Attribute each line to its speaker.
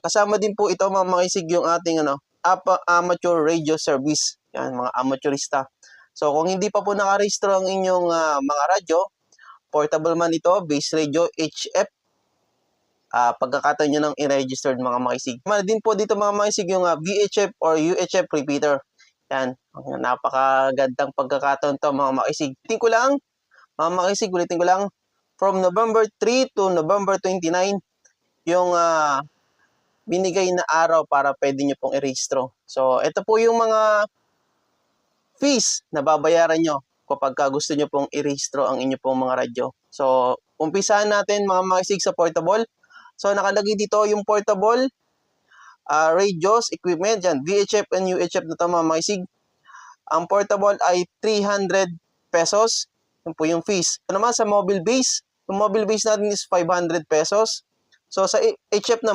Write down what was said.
Speaker 1: Kasama din po ito mga makisig yung ating amateur radio service. Yan, mga amateurista. So kung hindi pa po nakarehistro ang inyong mga radyo, portable man ito, base radio, HF, pagkakataon nyo ng i-registered mga makisig. Mana din po dito mga makisig yung VHF or UHF repeater. Yan, napakagandang pagkakataon to mga makisig. Ulitin ko lang, mga makisig, ulitin ko lang, from November 3 to November 29, yung binigay na araw para pwede nyo pong i-registro. So, ito po yung mga fees na babayaran nyo kapag gusto nyo pong i-registro ang inyo pong mga radyo. So, umpisahan natin mga makisig sa portable. So, nakalagay dito yung portable radios, equipment, dyan, VHF and UHF na ito mga makisig. Ang portable ay 300 pesos. Yun po yung fees. Naman sa mobile base, yung mobile base natin is 500 pesos. So, sa HF naman,